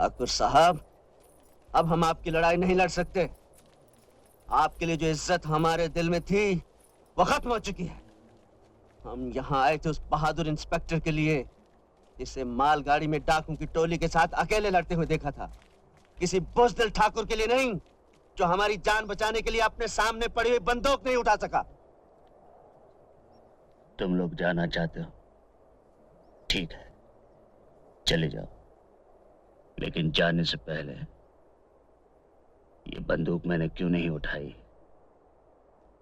ठाकुर साहब, अब हम आपकी लड़ाई नहीं लड़ सकते। आपके लिए जो इज्जत हमारे दिल में थी वो खत्म हो चुकी है। हम यहाँ आए थे उस बहादुर इंस्पेक्टर के लिए जिसे मालगाड़ी में डाकुओं की टोली के साथ अकेले लड़ते हुए देखा था। किसी बुज़दिल ठाकुर के लिए नहीं जो हमारी जान बचाने के लिए अपने सामने पड़ी हुई बंदूक नहीं उठा सका। तुम लोग जाना चाहते हो, ठीक है, चले जाओ, लेकिन जाने से पहले ये बंदूक मैंने क्यों नहीं उठाई,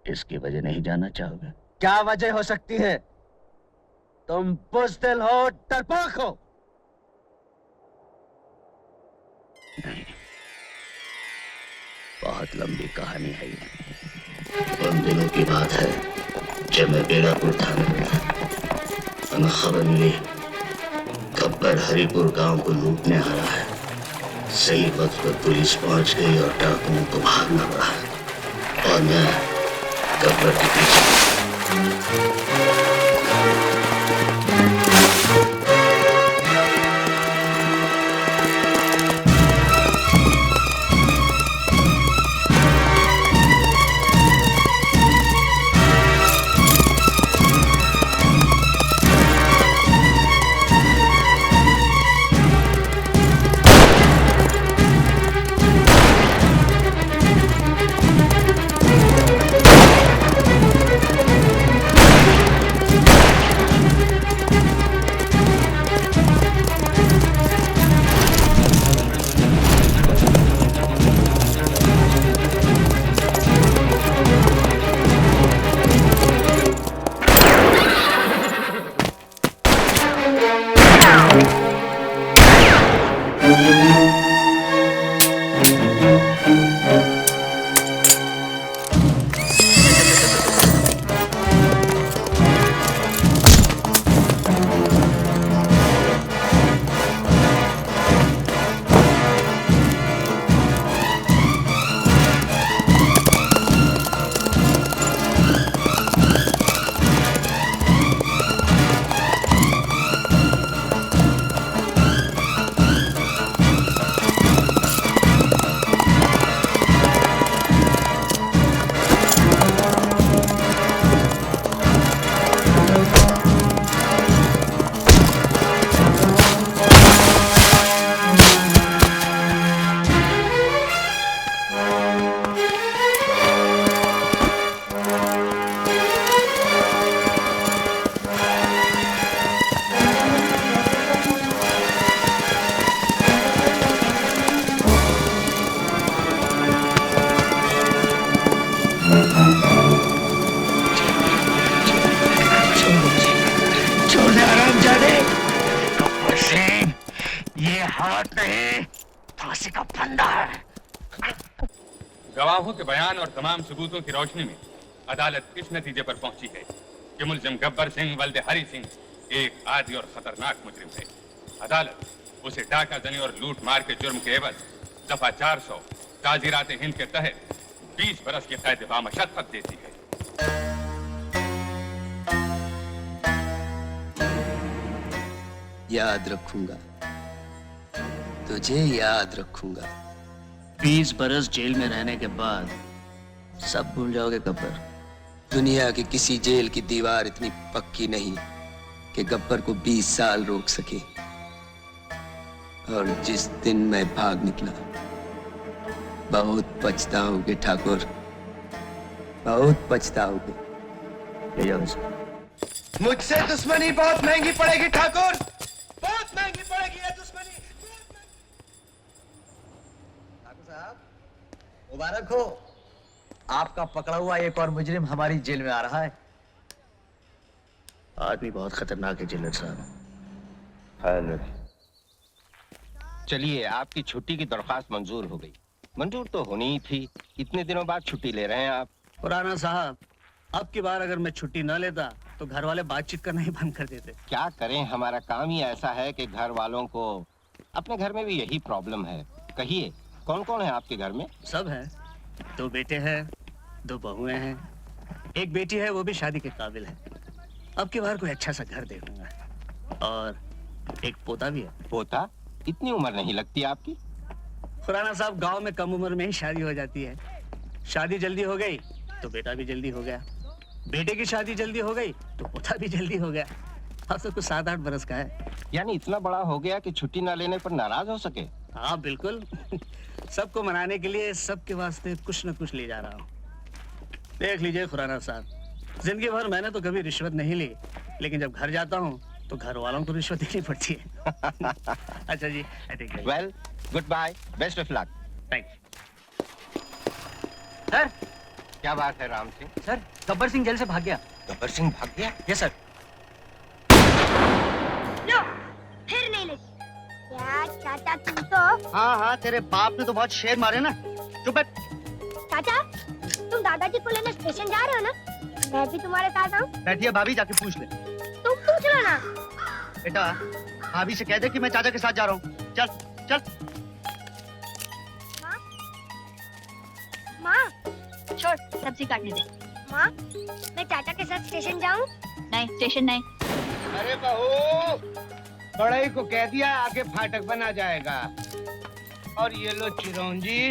इसकी वजह नहीं जानना चाहोगे? क्या वजह हो सकती है? तुम बुज़दिल हो, डरपोक हो। नहीं, बहुत लंबी कहानी है ये। उन दिनों की बात है जब मैं बेड़ापुर थाने में था। हमें खबर मिली गब्बर हरिपुर गांव को लूटने आ रहा है। सही वक्त पर पुलिस पहुंच गई और डाकुओं को भागना पड़ा और मैं गब्बर के पीछे। गवाहों के बयान और तमाम सबूतों की रोशनी में अदालत इस नतीजे पर पहुंची है कि मुलजिम गब्बर सिंह वल्दे हरि सिंह एक आदी और खतरनाक मुजरिम है। अदालत उसे डाका जनी और लूट मार के जुर्म के एवज दफा 400 ताजीरात हिंद के तहत 20 बरस की कैद बामशक्कत देती है। याद रखूंगा, तुझे याद रखूंगा। 20 बरस जेल में रहने के बाद सब भूल जाओगे गब्बर? दुनिया की किसी जेल की दीवार इतनी पक्की नहीं कि गब्बर को 20 साल रोक सके। और जिस दिन मैं भाग निकला, बहुत पछताओगे ठाकुर, बहुत पछताओगे। ले जाओ इसे। मुझसे दुश्मनी बहुत महंगी पड़ेगी ठाकुर, बहुत महंगी पड़ेगी ये दुश्मनी। ठाकुर साहब मुबारक हो, आपका पकड़ा हुआ एक और मुजरिम हमारी जेल में आ रहा है। आदमी बहुत खतरनाक है जिलर साहब। चलिए, आपकी छुट्टी की दरख्वास्त मंजूर हो गई। मंजूर तो होनी ही थी, इतने दिनों बाद छुट्टी ले रहे हैं आप। पुराना साहब, अब की बार अगर मैं छुट्टी न लेता तो घर वाले बातचीत करना ही बंद कर देते। क्या करें, हमारा काम ही ऐसा है कि घर वालों को, अपने घर में भी यही प्रॉब्लम है। कहिए, कौन कौन है आपके घर में? सब हैं, 2 बेटे हैं, 2 बहुएं हैं, एक बेटी है, वो भी शादी के काबिल है। अब की बार कोई अच्छा सा घर देखूंगा। और एक पोता भी है। पोता? इतनी उम्र नहीं लगती आपकी। खुराना साहब, गांव में कम उम्र में ही शादी हो जाती है। शादी जल्दी हो गई तो बेटा भी जल्दी हो गया, बेटे की शादी जल्दी हो गई तो पोता भी जल्दी हो गया। अब तो कुछ 7-8 बरस का है। यानी इतना बड़ा हो गया कि छुट्टी ना लेने पर नाराज हो सके। हाँ बिल्कुल। सबको मनाने के लिए सबके वास्ते कुछ न कुछ ले जा रहा हूँ। देख लीजिए खुराना साहब, जिंदगी भर मैंने तो कभी रिश्वत नहीं ली, लेकिन जब घर जाता हूँ तो घर वालों को रिश्वत देनी पड़ती है। अच्छा जी, well, goodbye, best of luck. Thanks. Sir, क्या बात है राम सिंह? सर, गब्बर सिंह जेल से भाग गया। गब्बर सिंह भाग गया? Yes sir. लो, फिर नहीं लेती। क्या चाचा, तुम तो हाँ, तेरे बाप ने तो बहुत शेर मारे ना। चुप बैठ। चाचा, तुम दादाजी को लेने स्टेशन जा रहे हो ना? मैं भी तुम्हारे साथ आऊं? बैठिए भाभी, जाके पूछ ले। तुम पूछ लो ना। बेटा, भाभी से कह दे कि मैं चाचा के साथ जा रहा हूँ। चल चल। माँ, छोड़, सब्जी काटने दे। माँ, मैं चाचा के साथ स्टेशन जाऊं? नहीं, स्टेशन नहीं। अरे बहू, बड़ई को कह दिया आगे फाटक बना जाएगा। और ये लो चिरौंजी,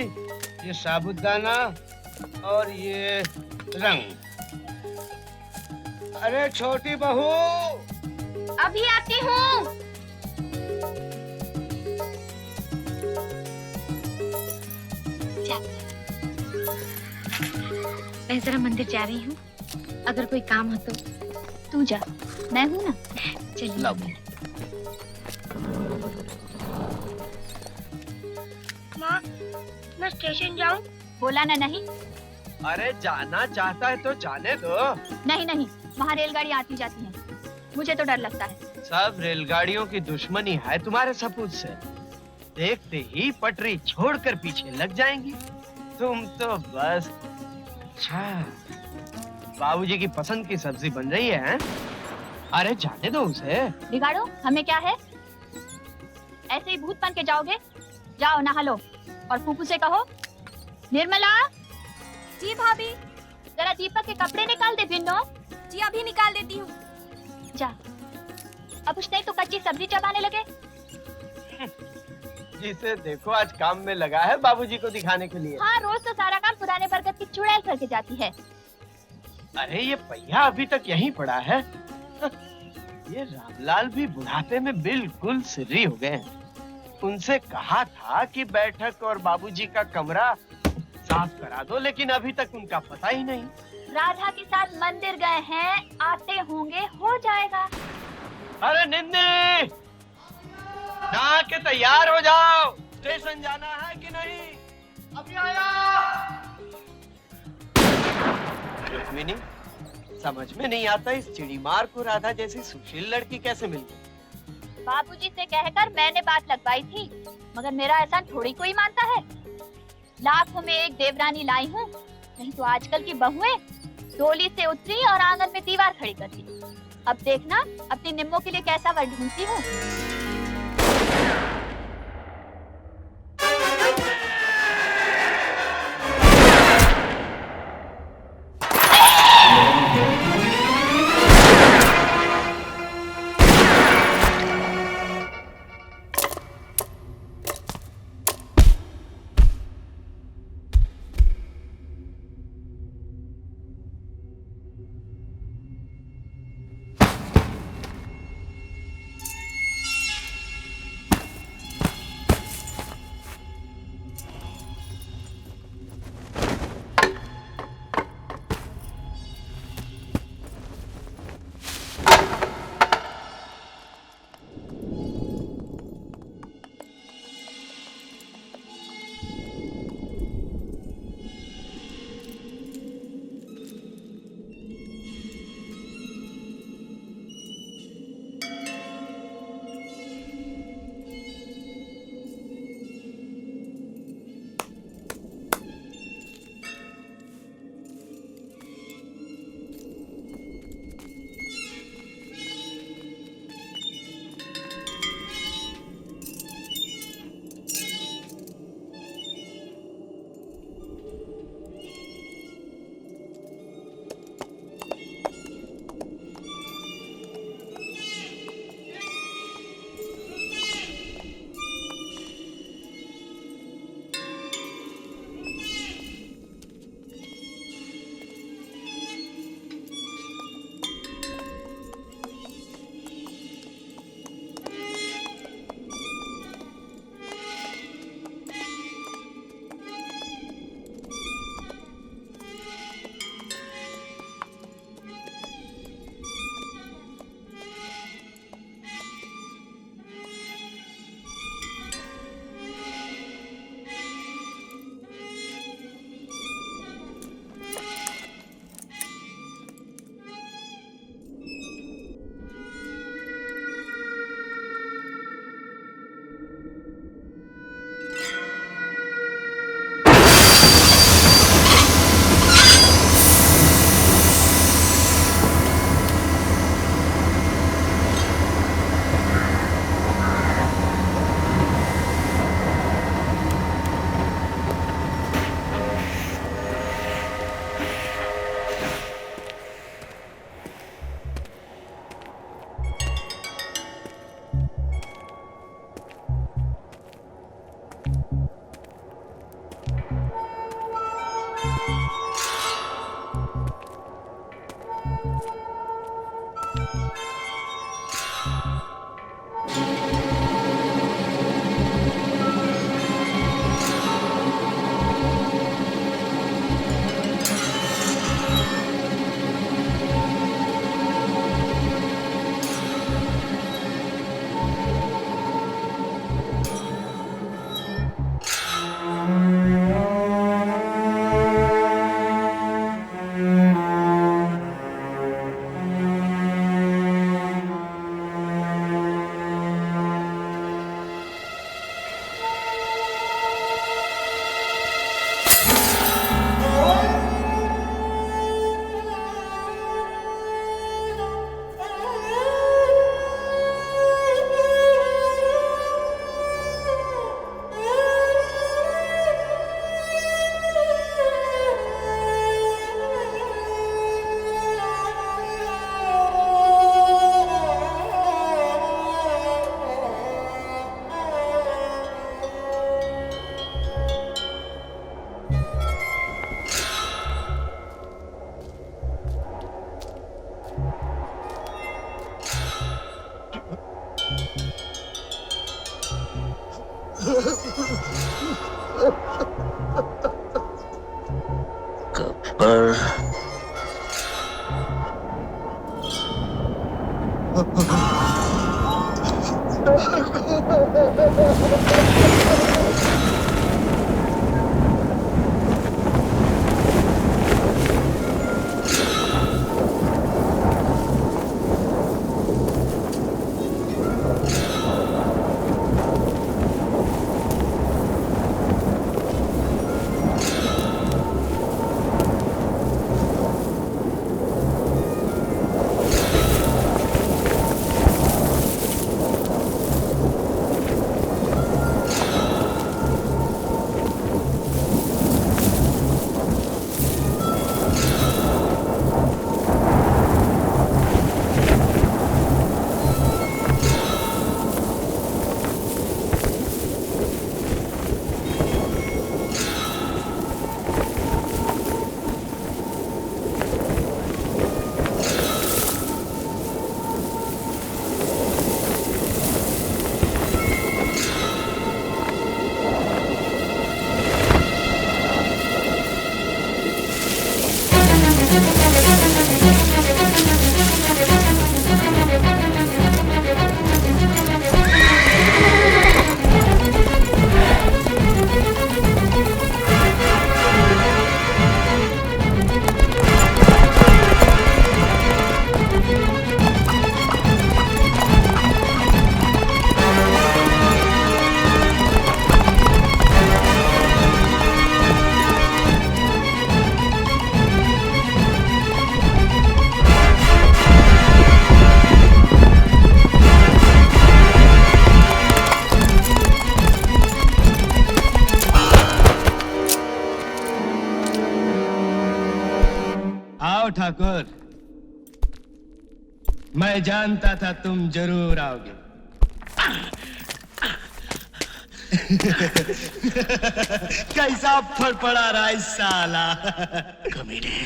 ये साबुदाना और ये रंग। अरे छोटी बहू, अभी आती हूँ। मैं जरा मंदिर जा रही हूँ, अगर कोई काम हो तो तू जा, मैं हूँ ना। चलिए। माँ, मैं स्टेशन जाऊं? बोला ना नहीं। अरे जाना चाहता है तो जाने दो। नहीं नहीं, वहाँ रेलगाड़ी आती जाती है, मुझे तो डर लगता है। सब रेलगाड़ियों की दुश्मनी है तुम्हारे सपूत से। देखते ही पटरी छोड़कर पीछे लग जाएंगी। तुम तो बस। अच्छा, बाबूजी की पसंद की सब्जी बन रही है, हैं? अरे जाने दो उसे। बिगाड़ो, हमें क्या है? ऐसे ही भूत बन के जाओगे? जाओ नहा लो और फूफू से कहो, निर्मला। जी भाभी। जरा दीपक के कपड़े निकाल दे बिन्नो। जी अभी निकाल देती हूँ। जा, अब कुछ नहीं तो कच्ची सब्जी चबाने लगे। जिसे देखो आज काम में लगा है बाबूजी को दिखाने के लिए। हाँ, रोज तो सारा काम पुराने बरगद की चुड़ैल करके जाती है। अरे ये पहिया अभी तक यहीं पड़ा है। ये रामलाल भी बुढ़ापे में बिल्कुल सिर्री हो गए हैं। उनसे कहा था कि बैठक और बाबूजी का कमरा साफ करा दो, लेकिन अभी तक उनका पता ही नहीं। राधा के साथ मंदिर गए हैं, आते होंगे, हो जाएगा। अरे निन्नी, नहा के तैयार हो जाओ, स्टेशन जाना है कि नहीं? अभी आया। रुक्मिनी, समझ में नहीं आता इस चिड़ीमार को राधा जैसी सुशील लड़की कैसे मिल गई। बाबूजी से कहकर मैंने बात लगवाई थी, मगर मेरा एहसान थोड़ी कोई मानता है। लाखों में एक देवरानी लाई हूँ, नहीं तो आजकल की बहुएं डोली से उतरी और आंगन में दीवार खड़ी कर दी। अब देखना अपनी निम्मों के लिए कैसा वर ढूंढती हूँ। आओ ठाकुर, मैं जानता था तुम जरूर आओगे। कैसा फड़फड़ा रहा है साला। कमीने,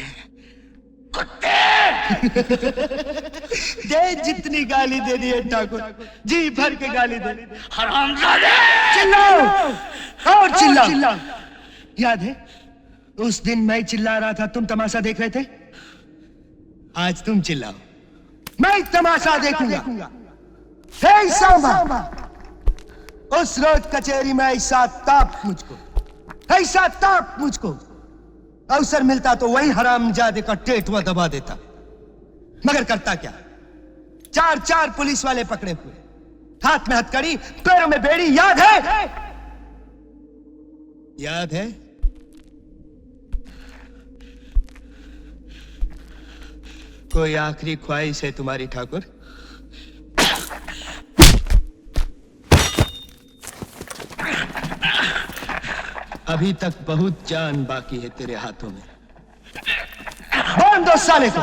दे जितनी गाली दे दी है ठाकुर, जी भर के गाली दे। हरामजादे! चिल्लाओ और चिल्लाओ। याद है उस दिन मैं चिल्ला रहा था, तुम तमाशा देख रहे थे। आज तुम चिल्लाओ, मैं तमाशा देखूंगा। हे सांबा, उस रोज कचहरी में ऐसा ताप मुझको अवसर मिलता तो वही हरामजादे का टेटुआ दबा देता, मगर करता क्या? चार पुलिस वाले पकड़े हुए, हाथ में हथकड़ी, पैरों में बेड़ी। याद है? याद है? कोई आखिरी ख्वाहिश है तुम्हारी ठाकुर? अभी तक बहुत जान बाकी है तेरे हाथों में। बांध दो साले को।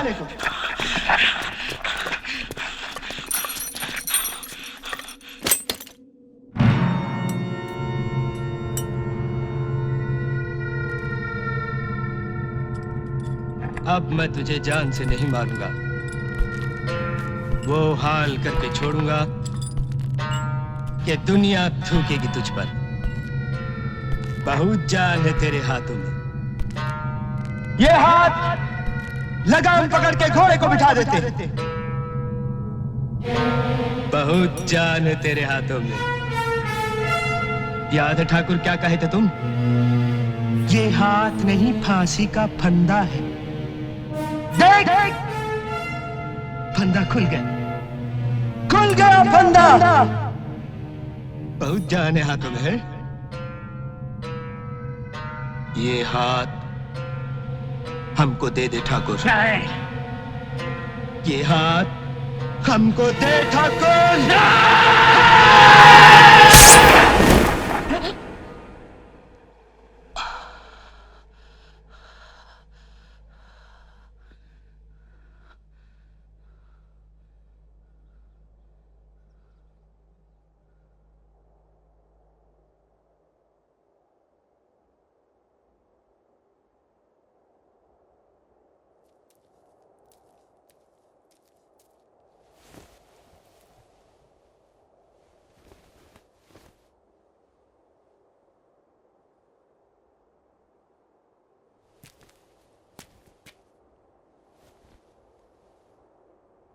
अब मैं तुझे जान से नहीं मारूंगा, वो हाल करके छोड़ूंगा कि दुनिया थूकेगी तुझ पर। बहुत जान है तेरे हाथों में। ये हाथ लगाम पकड़ के घोड़े को बिठा देते। बहुत जान है तेरे हाथों में। याद है ठाकुर क्या कहे थे तुम? ये हाथ नहीं फांसी का फंदा है। देख, फंदा खुल गया फंदा। बहुत जान है हाथों में है। ये हाथ हमको दे दे ठाकुर। ये हाथ हमको दे ठाकुर।